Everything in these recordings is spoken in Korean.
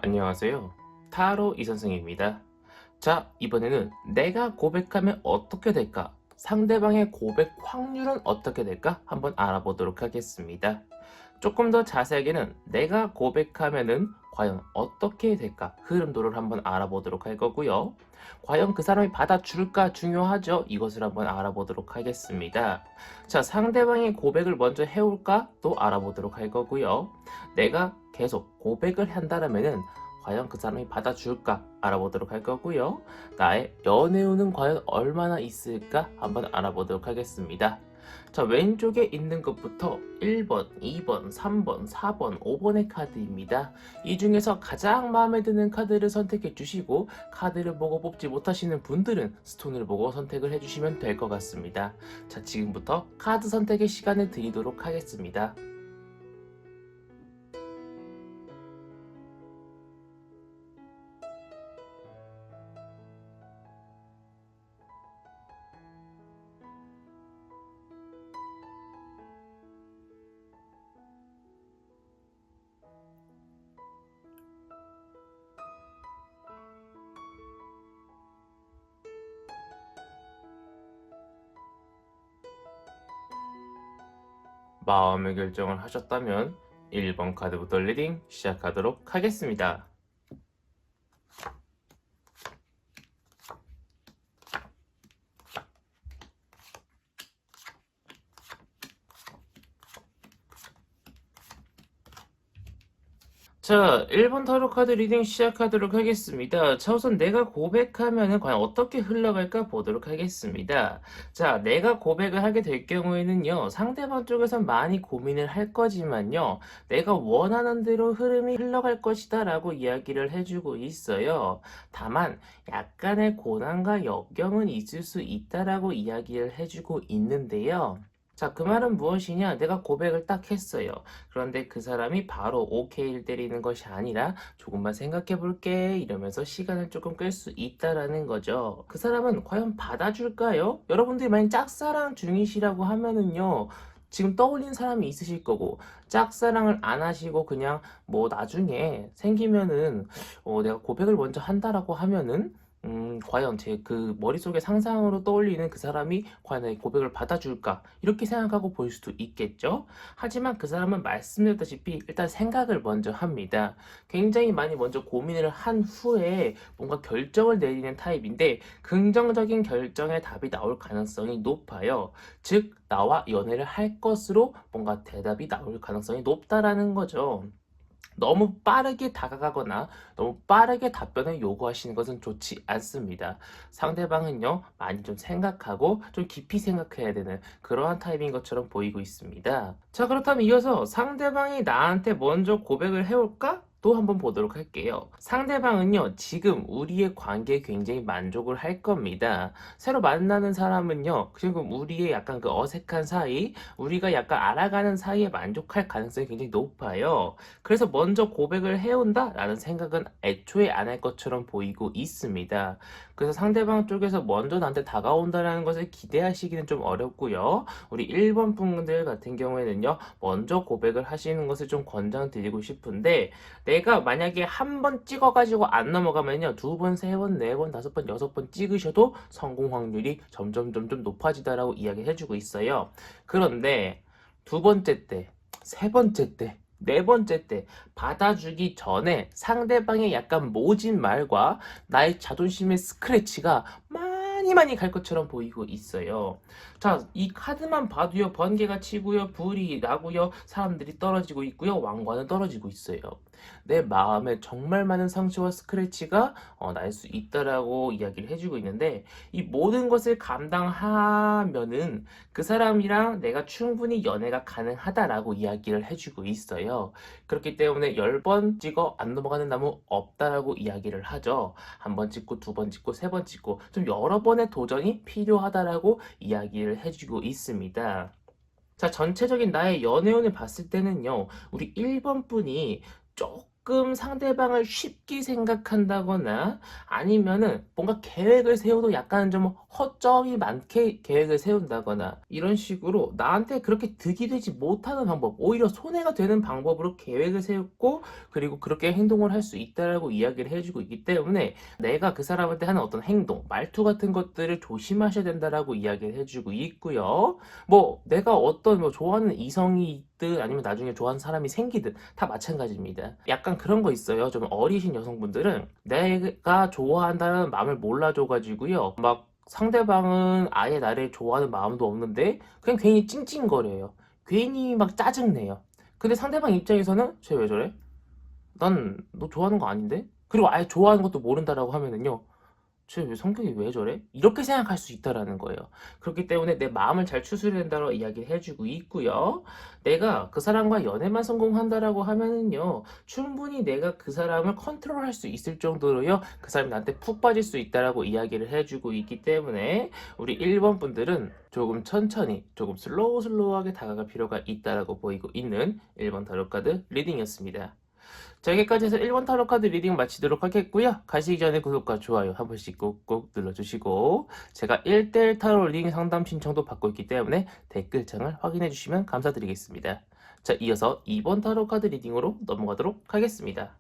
안녕하세요. 타로 이선생입니다. 자, 이번에는 내가 고백하면 어떻게 될까? 상대방의 고백 확률은 어떻게 될까? 한번 알아보도록 하겠습니다. 조금 더 자세하게는 내가 고백하면은 과연 어떻게 될까? 흐름도를 한번 알아보도록 할 거고요. 과연 그 사람이 받아줄까 중요하죠? 이것을 한번 알아보도록 하겠습니다. 자, 상대방의 고백을 먼저 해올까? 또 알아보도록 할 거고요. 내가 계속 고백을 한다면은 과연 그 사람이 받아줄까 알아보도록 할 거고요. 나의 연애운은 과연 얼마나 있을까 한번 알아보도록 하겠습니다. 자, 왼쪽에 있는 것부터 1번, 2번, 3번, 4번, 5번의 카드입니다. 이 중에서 가장 마음에 드는 카드를 선택해 주시고 카드를 보고 뽑지 못하시는 분들은 스톤을 보고 선택을 해주시면 될 것 같습니다. 자, 지금부터 카드 선택의 시간을 드리도록 하겠습니다. 마음의 결정을 하셨다면 1번 카드부터 리딩 시작하도록 하겠습니다. 자, 1번 타로 카드 리딩 시작하도록 하겠습니다. 자, 우선 내가 고백하면은 과연 어떻게 흘러갈까 보도록 하겠습니다. 자, 내가 고백을 하게 될 경우에는요, 상대방 쪽에선 많이 고민을 할 거지만요, 내가 원하는 대로 흐름이 흘러갈 것이다 라고 이야기를 해주고 있어요. 다만, 약간의 고난과 역경은 있을 수 있다라고 이야기를 해주고 있는데요. 자, 그 말은 무엇이냐? 내가 고백을 딱 했어요. 그런데 그 사람이 바로 오케이를 때리는 것이 아니라 조금만 생각해 볼게 이러면서 시간을 조금 끌 수 있다라는 거죠. 그 사람은 과연 받아줄까요? 여러분들이 만약 짝사랑 중이시라고 하면은요. 지금 떠올린 사람이 있으실 거고 짝사랑을 안 하시고 그냥 뭐 나중에 생기면은 내가 고백을 먼저 한다라고 하면은 과연 제 그 머릿속에 상상으로 떠올리는 그 사람이 과연 내 고백을 받아줄까? 이렇게 생각하고 볼 수도 있겠죠? 하지만 그 사람은 말씀드렸다시피 일단 생각을 먼저 합니다. 굉장히 많이 먼저 고민을 한 후에 뭔가 결정을 내리는 타입인데 긍정적인 결정의 답이 나올 가능성이 높아요. 즉, 나와 연애를 할 것으로 뭔가 대답이 나올 가능성이 높다라는 거죠. 너무 빠르게 다가가거나 너무 빠르게 답변을 요구하시는 것은 좋지 않습니다. 상대방은요, 많이 좀 생각하고 좀 깊이 생각해야 되는 그러한 타입인 것처럼 보이고 있습니다. 자, 그렇다면 이어서 상대방이 나한테 먼저 고백을 해올까? 또 한번 보도록 할게요. 상대방은요, 지금 우리의 관계에 굉장히 만족을 할 겁니다. 새로 만나는 사람은요, 지금 우리의 약간 그 어색한 사이, 우리가 약간 알아가는 사이에 만족할 가능성이 굉장히 높아요. 그래서 먼저 고백을 해온다라는 생각은 애초에 안 할 것처럼 보이고 있습니다. 그래서 상대방 쪽에서 먼저 나한테 다가온다라는 것을 기대하시기는 좀 어렵고요. 우리 1번 분들 같은 경우에는요, 먼저 고백을 하시는 것을 좀 권장드리고 싶은데, 내가 만약에 한 번 찍어가지고 안 넘어가면요, 두 번, 세 번, 네 번, 다섯 번, 여섯 번 찍으셔도 성공 확률이 점점 높아지다라고 이야기해주고 있어요. 그런데 두 번째 때, 세 번째 때, 네 번째 때 받아주기 전에 상대방의 약간 모진 말과 나의 자존심의 스크래치가 많이 갈 것처럼 보이고 있어요. 자, 이 카드만 봐도요, 번개가 치고요, 불이 나고요, 사람들이 떨어지고 있고요, 왕관은 떨어지고 있어요. 내 마음에 정말 많은 상처와 스크래치가 날 수 있다라고 이야기를 해주고 있는데, 이 모든 것을 감당하면은 그 사람이랑 내가 충분히 연애가 가능하다라고 이야기를 해주고 있어요. 그렇기 때문에 10번 찍어 안 넘어가는 나무 없다라고 이야기를 하죠. 한 번 찍고 두 번 찍고 세 번 찍고 좀 여러 번의 도전이 필요하다라고 이야기를 해주고 있습니다. 자, 전체적인 나의 연애운을 봤을 때는요, 우리 1번 분이 조금 상대방을 쉽게 생각한다거나 아니면은 뭔가 계획을 세워도 약간 좀 허점이 많게 계획을 세운다거나 이런 식으로 나한테 그렇게 득이 되지 못하는 방법, 오히려 손해가 되는 방법으로 계획을 세웠고 그리고 그렇게 행동을 할 수 있다라고 이야기를 해주고 있기 때문에 내가 그 사람한테 하는 어떤 행동, 말투 같은 것들을 조심하셔야 된다라고 이야기를 해주고 있고요. 뭐 내가 어떤 뭐 좋아하는 이성이 있든 아니면 나중에 좋아하는 사람이 생기든 다 마찬가지입니다. 약간 그런 거 있어요. 좀 어리신 여성분들은 내가 좋아한다는 마음을 몰라줘가지고요. 막 상대방은 아예 나를 좋아하는 마음도 없는데 그냥 괜히 찡찡거려요. 괜히 막 짜증내요. 근데 상대방 입장에서는 쟤 왜 저래? 난 너 좋아하는 거 아닌데? 그리고 아예 좋아하는 것도 모른다라고 하면은요. 쟤 왜 성격이 왜 저래? 이렇게 생각할 수 있다라는 거예요. 그렇기 때문에 내 마음을 잘 추스려야 된다고 이야기를 해주고 있고요. 내가 그 사람과 연애만 성공한다라고 하면은요, 충분히 내가 그 사람을 컨트롤할 수 있을 정도로요, 그 사람이 나한테 푹 빠질 수 있다라고 이야기를 해주고 있기 때문에 우리 1번 분들은 조금 천천히, 조금 슬로우하게 다가갈 필요가 있다라고 보이고 있는 1번 타로카드 리딩이었습니다. 자, 여기까지 해서 1번 타로 카드 리딩 마치도록 하겠고요. 가시기 전에 구독과 좋아요 한 번씩 꾹꾹 눌러주시고 제가 1대1 타로 리딩 상담 신청도 받고 있기 때문에 댓글창을 확인해 주시면 감사드리겠습니다. 자, 이어서 2번 타로 카드 리딩으로 넘어가도록 하겠습니다.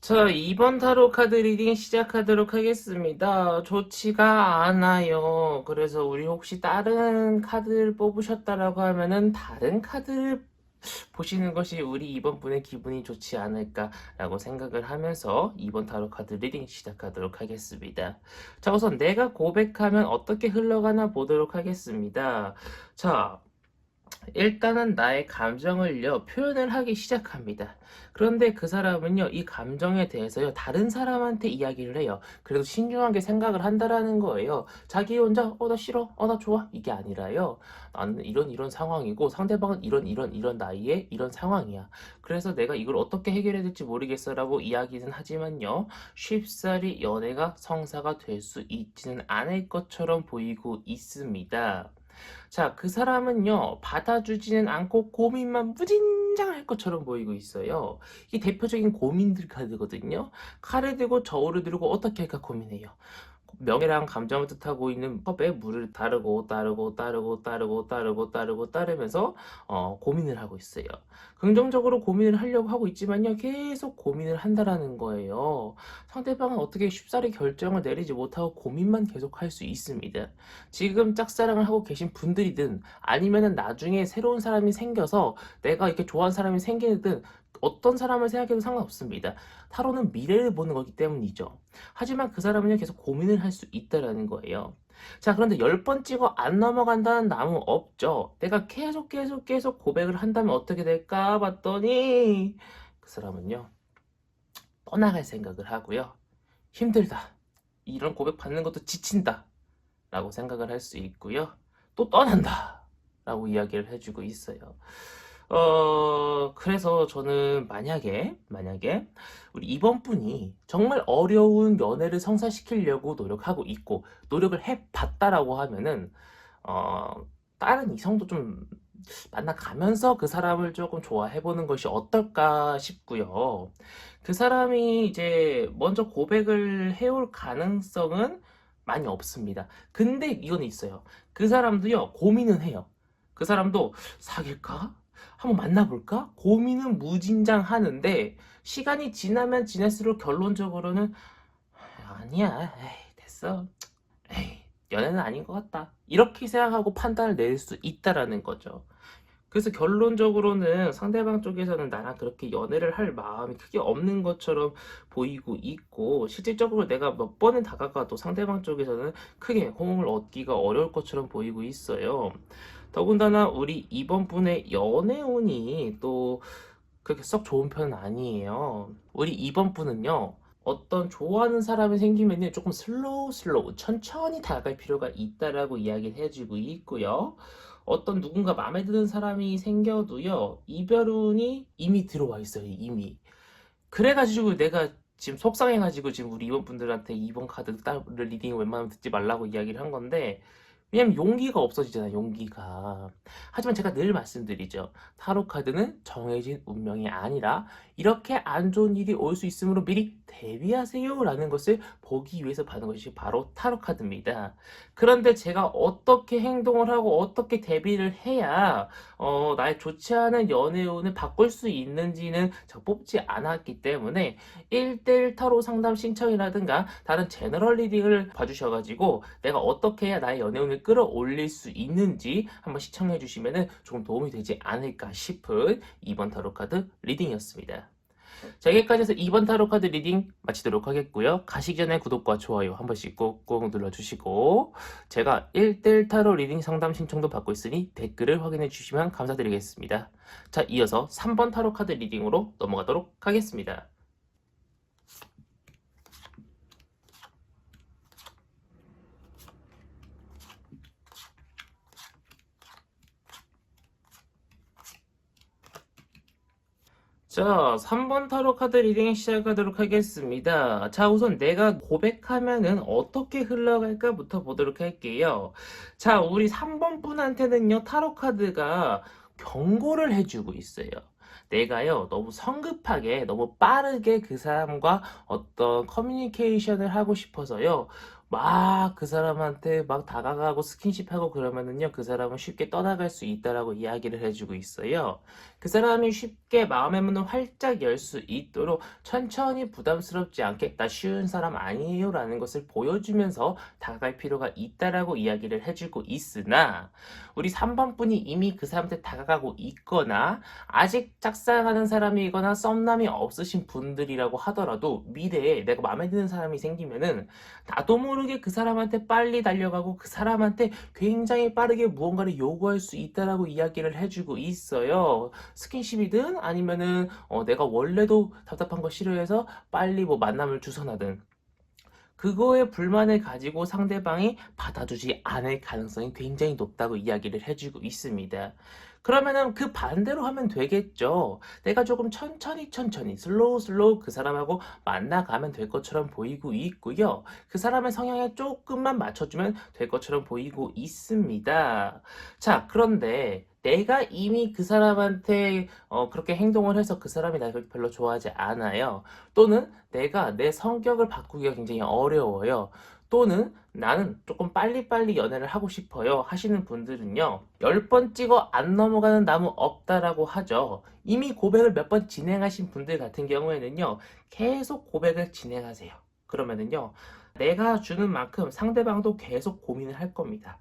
자, 2번 타로 카드 리딩 시작하도록 하겠습니다. 좋지가 않아요. 그래서 우리 혹시 다른 카드를 뽑으셨다라고 하면은 다른 카드를 보시는 것이 우리 이번 분의 기분이 좋지 않을까라고 생각을 하면서 2번 타로 카드 리딩 시작하도록 하겠습니다. 자, 우선 내가 고백하면 어떻게 흘러가나 보도록 하겠습니다. 자, 일단은 나의 감정을요, 표현을 하기 시작합니다. 그런데 그 사람은요, 이 감정에 대해서요, 다른 사람한테 이야기를 해요. 그래도 신중하게 생각을 한다라는 거예요. 자기 혼자, 나 싫어, 나 좋아. 이게 아니라요. 나는 이런 상황이고, 상대방은 이런 나이에 이런 상황이야. 그래서 내가 이걸 어떻게 해결해야 될지 모르겠어 라고 이야기는 하지만요, 쉽사리 연애가 성사가 될 수 있지는 않을 것처럼 보이고 있습니다. 자, 그 사람은요, 받아주지는 않고 고민만 무진장할 것처럼 보이고 있어요. 이게 대표적인 고민들 카드거든요. 칼을 들고 저울을 들고 어떻게 할까 고민해요. 명예랑 감정을 뜻하고 있는 컵에 물을 따르면서 고민을 하고 있어요. 긍정적으로 고민을 하려고 하고 있지만요, 계속 고민을 한다라는 거예요. 상대방은 어떻게 쉽사리 결정을 내리지 못하고 고민만 계속 할 수 있습니다. 지금 짝사랑을 하고 계신 분들이든 아니면은 나중에 새로운 사람이 생겨서 내가 이렇게 좋아하는 사람이 생기든 어떤 사람을 생각해도 상관없습니다. 타로는 미래를 보는 거기 때문이죠. 하지만 그 사람은요, 계속 고민을 할 수 있다라는 거예요. 자, 그런데 10번 찍어 안 넘어간다는 나무 없죠. 내가 계속 고백을 한다면 어떻게 될까 봤더니 그 사람은요, 떠나갈 생각을 하고요. 힘들다. 이런 고백 받는 것도 지친다. 라고 생각을 할 수 있고요. 또 떠난다. 라고 이야기를 해주고 있어요. 그래서 저는 만약에 우리 이번 분이 정말 어려운 연애를 성사시키려고 노력하고 있고 노력을 해봤다라고 하면은 어, 다른 이성도 좀 만나가면서 그 사람을 조금 좋아해보는 것이 어떨까 싶고요. 그 사람이 이제 먼저 고백을 해올 가능성은 많이 없습니다. 근데 이건 있어요. 그 사람도요, 고민은 해요. 그 사람도 사귈까? 한번 만나볼까? 고민은 무진장 하는데, 시간이 지나면 지날수록 결론적으로는, 아니야, 에이, 됐어. 에이, 연애는 아닌 것 같다. 이렇게 생각하고 판단을 낼 수 있다라는 거죠. 그래서 결론적으로는 상대방 쪽에서는 나랑 그렇게 연애를 할 마음이 크게 없는 것처럼 보이고 있고, 실질적으로 내가 몇 번을 다가가도 상대방 쪽에서는 크게 호응을 얻기가 어려울 것처럼 보이고 있어요. 더군다나 우리 이번 분의 연애운이 또 그렇게 썩 좋은 편은 아니에요. 우리 이번 분은요, 어떤 좋아하는 사람이 생기면 조금 슬로우 천천히 다가갈 필요가 있다라고 이야기를 해주고 있고요. 어떤 누군가 마음에 드는 사람이 생겨도요, 이별운이 이미 들어와 있어요, 이미. 그래가지고 내가 지금 속상해가지고 지금 우리 이번분들한테 이번 카드 딸을 리딩 웬만하면 듣지 말라고 이야기를 한 건데, 왜냐면 용기가 없어지잖아요, 용기가. 하지만 제가 늘 말씀드리죠. 타로 카드는 정해진 운명이 아니라 이렇게 안 좋은 일이 올 수 있으므로 미리 대비하세요 라는 것을 보기 위해서 받는 것이 바로 타로 카드입니다. 그런데 제가 어떻게 행동을 하고 어떻게 대비를 해야 나의 좋지 않은 연애운을 바꿀 수 있는지는 제가 뽑지 않았기 때문에 1대1 타로 상담 신청이라든가 다른 제너럴 리딩을 봐주셔가지고 내가 어떻게 해야 나의 연애운을 끌어올릴 수 있는지 한번 시청해 주시면 조금 도움이 되지 않을까 싶은 2번 타로 카드 리딩이었습니다. 자, 여기까지 해서 2번 타로 카드 리딩 마치도록 하겠고요. 가시기 전에 구독과 좋아요 한 번씩 꾹꾹 눌러주시고, 제가 1대1 타로 리딩 상담 신청도 받고 있으니 댓글을 확인해 주시면 감사드리겠습니다. 자, 이어서 3번 타로 카드 리딩으로 넘어가도록 하겠습니다. 자, 3번 타로 카드 리딩 시작하도록 하겠습니다. 자, 우선 내가 고백하면은 어떻게 흘러갈까부터 보도록 할게요. 자, 우리 3번 분한테는요, 타로 카드가 경고를 해주고 있어요. 내가요, 너무 성급하게, 너무 빠르게 그 사람과 어떤 커뮤니케이션을 하고 싶어서요, 막 그 사람한테 막 다가가고 스킨십하고 그러면은요, 그 사람은 쉽게 떠나갈 수 있다라고 이야기를 해주고 있어요. 그 사람이 쉽게 마음의 문을 활짝 열 수 있도록 천천히 부담스럽지 않게 나 쉬운 사람 아니에요 라는 것을 보여주면서 다가갈 필요가 있다라고 이야기를 해주고 있으나, 우리 3번 분이 이미 그 사람한테 다가가고 있거나 아직 짝사랑하는 사람이거나 썸남이 없으신 분들이라고 하더라도 미래에 내가 마음에 드는 사람이 생기면은 나도 모르게 그 사람한테 빨리 달려가고 그 사람한테 굉장히 빠르게 무언가를 요구할 수 있다라고 이야기를 해주고 있어요. 스킨십이든 아니면은 내가 원래도 답답한 거 싫어해서 빨리 뭐 만남을 주선하든, 그거에 불만을 가지고 상대방이 받아주지 않을 가능성이 굉장히 높다고 이야기를 해주고 있습니다. 그러면은 그 반대로 하면 되겠죠. 내가 조금 천천히 슬로우 그 사람하고 만나가면 될 것처럼 보이고 있고요. 그 사람의 성향에 조금만 맞춰주면 될 것처럼 보이고 있습니다. 자, 그런데 내가 이미 그 사람한테 그렇게 행동을 해서 그 사람이 나를 별로 좋아하지 않아요. 또는 내가 내 성격을 바꾸기가 굉장히 어려워요. 또는 나는 조금 빨리빨리 연애를 하고 싶어요 하시는 분들은요, 10번 찍어 안 넘어가는 나무 없다라고 하죠. 이미 고백을 몇 번 진행하신 분들 같은 경우에는요, 계속 고백을 진행하세요. 그러면은요, 내가 주는 만큼 상대방도 계속 고민을 할 겁니다.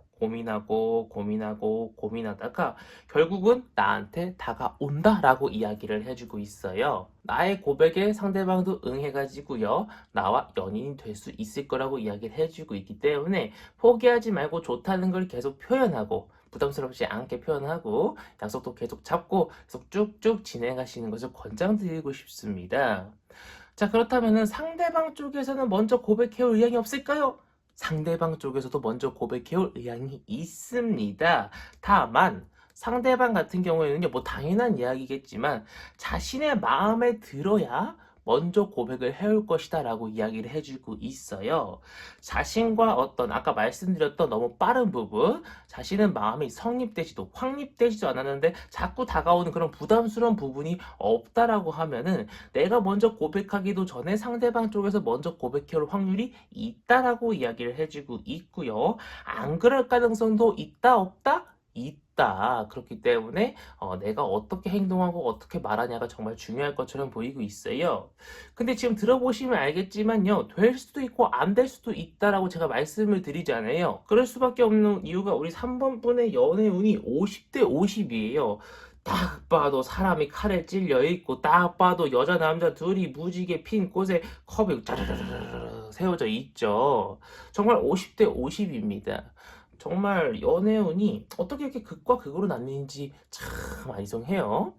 고민하다가 결국은 나한테 다가온다라고 이야기를 해주고 있어요. 나의 고백에 상대방도 응해가지고요, 나와 연인이 될 수 있을 거라고 이야기를 해주고 있기 때문에 포기하지 말고 좋다는 걸 계속 표현하고, 부담스럽지 않게 표현하고, 약속도 계속 잡고 계속 쭉쭉 진행하시는 것을 권장드리고 싶습니다. 자, 그렇다면은 상대방 쪽에서는 먼저 고백해올 의향이 없을까요? 상대방 쪽에서도 먼저 고백해올 의향이 있습니다. 다만 상대방 같은 경우에는요, 뭐 당연한 이야기겠지만 자신의 마음에 들어야 먼저 고백을 해올 것이다 라고 이야기를 해주고 있어요. 자신과 어떤 아까 말씀드렸던 너무 빠른 부분, 자신은 마음이 성립되지도 확립되지도 않았는데 자꾸 다가오는 그런 부담스러운 부분이 없다라고 하면은 내가 먼저 고백하기도 전에 상대방 쪽에서 먼저 고백해올 확률이 있다라고 이야기를 해주고 있고요. 안 그럴 가능성도 있다 없다? 있다. 그렇기 때문에 내가 어떻게 행동하고 어떻게 말하냐가 정말 중요할 것처럼 보이고 있어요. 근데 지금 들어보시면 알겠지만요, 될 수도 있고 안 될 수도 있다라고 제가 말씀을 드리잖아요. 그럴 수밖에 없는 이유가 우리 3번 분의 연애운이 50대 50이에요. 딱 봐도 사람이 칼에 찔려 있고, 딱 봐도 여자 남자 둘이 무지개 핀 꽃에 컵이 짜르르르 세워져 있죠. 정말 50대 50입니다. 정말 연애운이 어떻게 이렇게 극과 극으로 나뉘는지 참 아이성해요.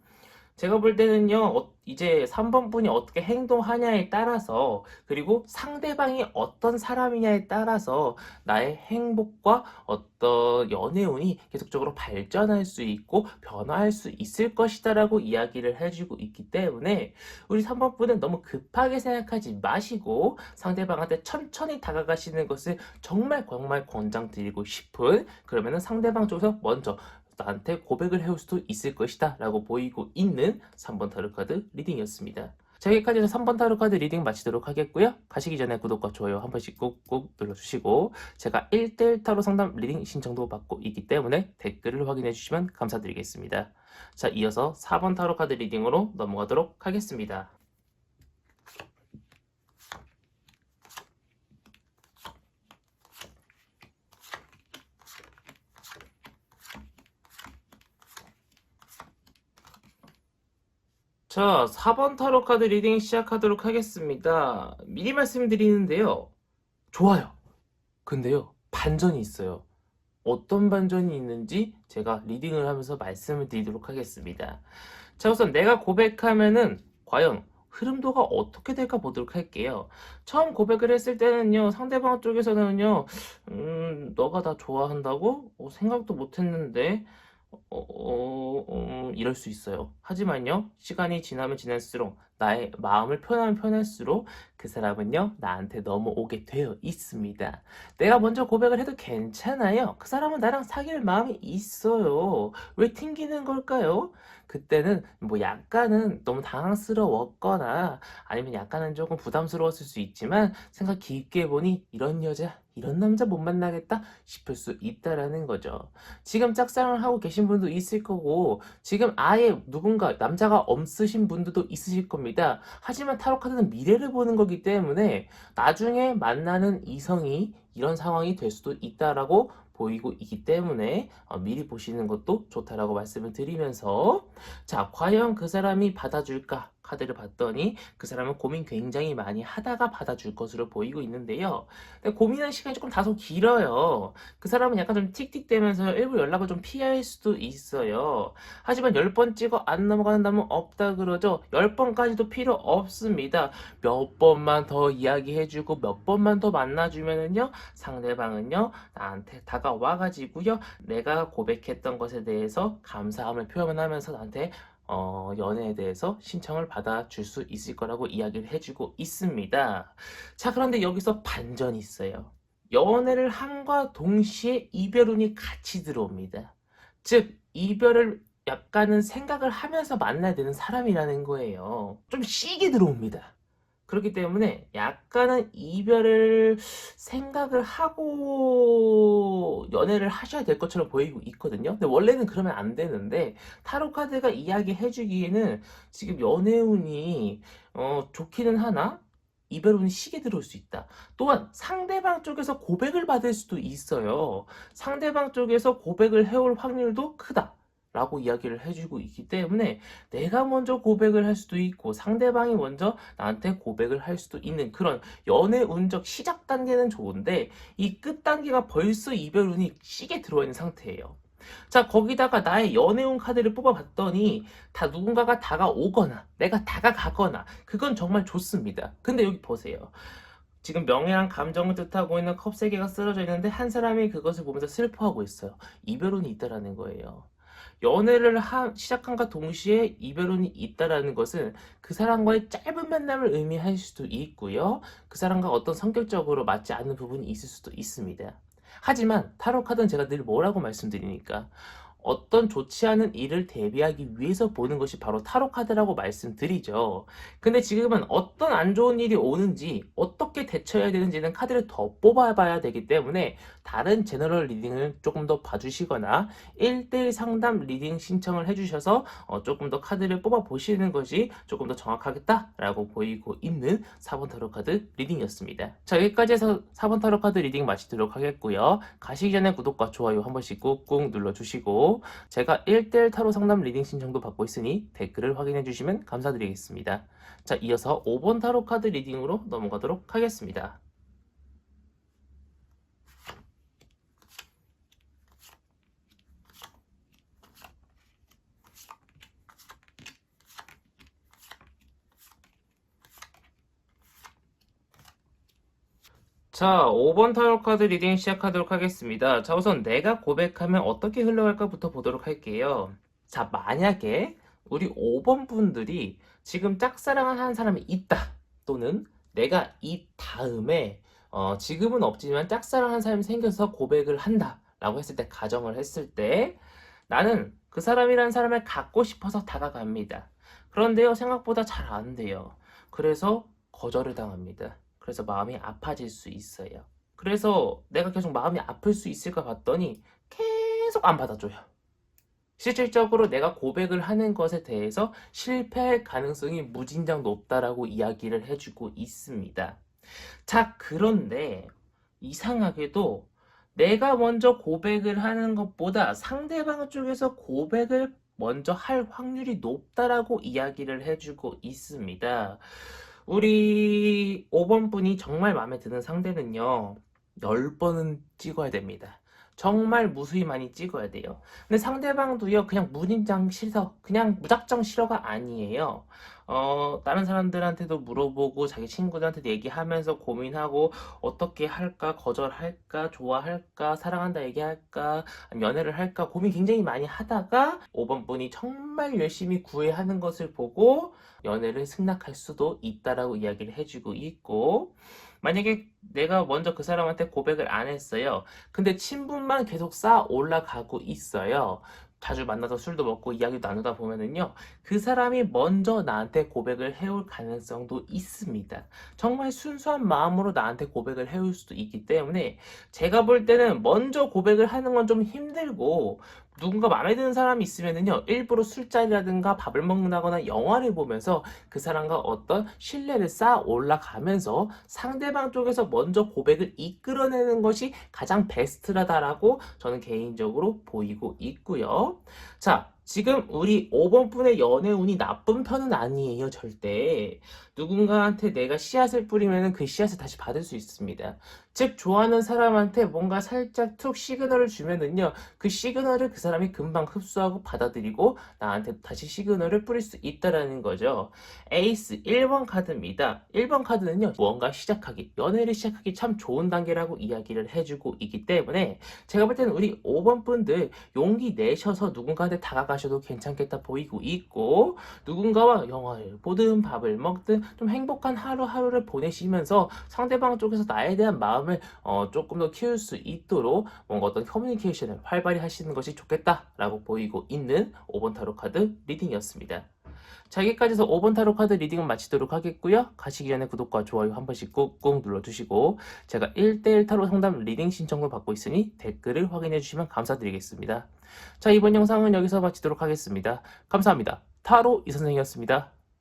제가 볼 때는요, 이제 3번 분이 어떻게 행동하냐에 따라서, 그리고 상대방이 어떤 사람이냐에 따라서 나의 행복과 어떤 연애운이 계속적으로 발전할 수 있고 변화할 수 있을 것이다라고 이야기를 해주고 있기 때문에 우리 3번 분은 너무 급하게 생각하지 마시고 상대방한테 천천히 다가가시는 것을 정말 정말 권장드리고 싶은, 그러면은 상대방 쪽에서 먼저 나한테 고백을 해올 수도 있을 것이다 라고 보이고 있는 3번 타로카드 리딩이었습니다. 자, 여기까지 해서 3번 타로카드 리딩 마치도록 하겠고요. 가시기 전에 구독과 좋아요 한 번씩 꾹꾹 눌러주시고, 제가 1대1 타로 상담 리딩 신청도 받고 있기 때문에 댓글을 확인해 주시면 감사드리겠습니다. 자, 이어서 4번 타로카드 리딩으로 넘어가도록 하겠습니다. 자, 4번 타로 카드 리딩 시작하도록 하겠습니다. 미리 말씀드리는데요. 좋아요. 근데요, 반전이 있어요. 어떤 반전이 있는지 제가 리딩을 하면서 말씀을 드리도록 하겠습니다. 자, 우선 내가 고백하면은 과연 흐름도가 어떻게 될까 보도록 할게요. 처음 고백을 했을 때는요, 상대방 쪽에서는요, 너가 나 좋아한다고? 생각도 못 했는데, 이럴 수 있어요. 하지만요, 시간이 지나면 지날수록 나의 마음을 표현하면 표현할수록 그 사람은요, 나한테 넘어오게 되어 있습니다. 내가 먼저 고백을 해도 괜찮아요. 그 사람은 나랑 사귈 마음이 있어요. 왜 튕기는 걸까요? 그때는 뭐 약간은 너무 당황스러웠거나 아니면 약간은 조금 부담스러웠을 수 있지만 생각 깊게 보니 이런 여자, 이런 남자 못 만나겠다 싶을 수 있다라는 거죠. 지금 짝사랑을 하고 계신 분도 있을 거고 지금 아예 누군가 남자가 없으신 분들도 있으실 겁니다. 하지만 타로카드는 미래를 보는 거기 때문에 나중에 만나는 이성이 이런 상황이 될 수도 있다라고 보이고 있기 때문에 미리 보시는 것도 좋다라고 말씀을 드리면서, 자, 과연 그 사람이 받아줄까? 카드를 봤더니 그 사람은 고민 굉장히 많이 하다가 받아줄 것으로 보이고 있는데요. 근데 고민하는 시간이 조금 다소 길어요. 그 사람은 약간 좀 틱틱대면서 일부러 연락을 좀 피할 수도 있어요. 하지만 10번 찍어 안 넘어가는 남은 없다 그러죠. 10번까지도 필요 없습니다. 몇 번만 더 이야기해주고 몇 번만 더 만나주면은요, 상대방은요, 나한테 다가와가지고요, 내가 고백했던 것에 대해서 감사함을 표현하면서 나한테 연애에 대해서 신청을 받아줄 수 있을 거라고 이야기를 해주고 있습니다. 자, 그런데 여기서 반전이 있어요. 연애를 함과 동시에 이별운이 같이 들어옵니다. 즉, 이별을 약간은 생각을 하면서 만나야 되는 사람이라는 거예요. 좀 시게 들어옵니다. 그렇기 때문에 약간은 이별을 생각을 하고 연애를 하셔야 될 것처럼 보이고 있거든요. 근데 원래는 그러면 안 되는데 타로 카드가 이야기해 주기에는 지금 연애운이 좋기는 하나 이별운이 시게 들어올 수 있다. 또한 상대방 쪽에서 고백을 받을 수도 있어요. 상대방 쪽에서 고백을 해올 확률도 크다. 라고 이야기를 해주고 있기 때문에 내가 먼저 고백을 할 수도 있고 상대방이 먼저 나한테 고백을 할 수도 있는 그런 연애 운적 시작 단계는 좋은데 이 끝 단계가 벌써 이별 운이 시게 들어와 있는 상태예요. 자, 거기다가 나의 연애운 카드를 뽑아봤더니 다 누군가가 다가오거나 내가 다가가거나 그건 정말 좋습니다. 근데 여기 보세요. 지금 명예랑 감정을 뜻하고 있는 컵 3개가 쓰러져 있는데 한 사람이 그것을 보면서 슬퍼하고 있어요. 이별운이 있다라는 거예요. 연애를 시작한과 동시에 이별운이 있다라는 것은 그 사람과의 짧은 만남을 의미할 수도 있고요. 그 사람과 어떤 성격적으로 맞지 않는 부분이 있을 수도 있습니다. 하지만 타로 카드는 제가 늘 뭐라고 말씀드리니까 어떤 좋지 않은 일을 대비하기 위해서 보는 것이 바로 타로 카드라고 말씀드리죠. 근데 지금은 어떤 안 좋은 일이 오는지 어떻게 대처해야 되는지는 카드를 더 뽑아봐야 되기 때문에 다른 제너럴 리딩을 조금 더 봐주시거나 1대1 상담 리딩 신청을 해주셔서 조금 더 카드를 뽑아보시는 것이 조금 더 정확하겠다라고 보이고 있는 4번 타로 카드 리딩이었습니다. 자, 여기까지 해서 4번 타로 카드 리딩 마치도록 하겠고요. 가시기 전에 구독과 좋아요 한 번씩 꾹꾹 눌러주시고 제가 1대1 타로 상담 리딩 신청도 받고 있으니 댓글을 확인해 주시면 감사드리겠습니다. 자, 이어서 5번 타로 카드 리딩으로 넘어가도록 하겠습니다. 자, 5번 타로 카드 리딩 시작하도록 하겠습니다. 자, 우선 내가 고백하면 어떻게 흘러갈까부터 보도록 할게요. 자, 만약에 우리 5번 분들이 지금 짝사랑을 하는 사람이 있다. 또는 내가 이 다음에 지금은 없지만 짝사랑하는 사람이 생겨서 고백을 한다. 라고 했을 때, 가정을 했을 때 나는 그 사람이라는 사람을 갖고 싶어서 다가갑니다. 그런데요, 생각보다 잘 안 돼요. 그래서 거절을 당합니다. 그래서 마음이 아파질 수 있어요. 그래서 내가 계속 마음이 아플 수 있을까 봤더니 계속 안 받아줘요. 실질적으로 내가 고백을 하는 것에 대해서 실패할 가능성이 무진장 높다라고 이야기를 해주고 있습니다. 자, 그런데 이상하게도 내가 먼저 고백을 하는 것보다 상대방 쪽에서 고백을 먼저 할 확률이 높다라고 이야기를 해주고 있습니다. 우리 5번 분이 정말 마음에 드는 상대는요, 10번은 찍어야 됩니다. 정말 무수히 많이 찍어야 돼요. 근데 상대방도요, 그냥 무진장 싫어, 그냥 무작정 싫어가 아니에요. 다른 사람들한테도 물어보고 자기 친구들한테도 얘기하면서 고민하고 어떻게 할까, 거절할까, 좋아할까, 사랑한다 얘기할까, 연애를 할까 고민 굉장히 많이 하다가 5번 분이 정말 열심히 구애하는 것을 보고 연애를 승낙할 수도 있다라고 이야기를 해주고 있고, 만약에 내가 먼저 그 사람한테 고백을 안 했어요. 근데 친분만 계속 쌓아 올라가고 있어요. 자주 만나서 술도 먹고 이야기도 나누다 보면은요, 그 사람이 먼저 나한테 고백을 해올 가능성도 있습니다. 정말 순수한 마음으로 나한테 고백을 해올 수도 있기 때문에 제가 볼 때는 먼저 고백을 하는 건 좀 힘들고, 누군가 마음에 드는 사람이 있으면은요, 일부러 술자리라든가 밥을 먹는다거나 영화를 보면서 그 사람과 어떤 신뢰를 쌓아 올라가면서 상대방 쪽에서 먼저 고백을 이끌어내는 것이 가장 베스트라다라고 저는 개인적으로 보이고 있고요. 자, 지금 우리 5번 분의 연애 운이 나쁜 편은 아니에요, 절대. 누군가한테 내가 씨앗을 뿌리면 그 씨앗을 다시 받을 수 있습니다. 즉, 좋아하는 사람한테 뭔가 살짝 툭 시그널을 주면은요, 그 시그널을 그 사람이 금방 흡수하고 받아들이고 나한테 다시 시그널을 뿌릴 수 있다라는 거죠. 에이스 1번 카드입니다. 1번 카드는요, 무언가 시작하기, 연애를 시작하기 참 좋은 단계라고 이야기를 해주고 있기 때문에 제가 볼 때는 우리 5번 분들 용기 내셔서 누군가한테 다가가셔도 괜찮겠다 보이고 있고, 누군가와 영화를 보든 밥을 먹든 좀 행복한 하루하루를 보내시면서 상대방 쪽에서 나에 대한 마음을 조금 더 키울 수 있도록 뭔가 어떤 커뮤니케이션을 활발히 하시는 것이 좋겠다라고 보이고 있는 5번 타로 카드 리딩이었습니다. 자, 여기까지 해서 5번 타로 카드 리딩은 마치도록 하겠고요. 가시기 전에 구독과 좋아요 한 번씩 꾹꾹 눌러주시고, 제가 1대1 타로 상담 리딩 신청을 받고 있으니 댓글을 확인해 주시면 감사드리겠습니다. 자, 이번 영상은 여기서 마치도록 하겠습니다. 감사합니다. 타로 이선생이었습니다.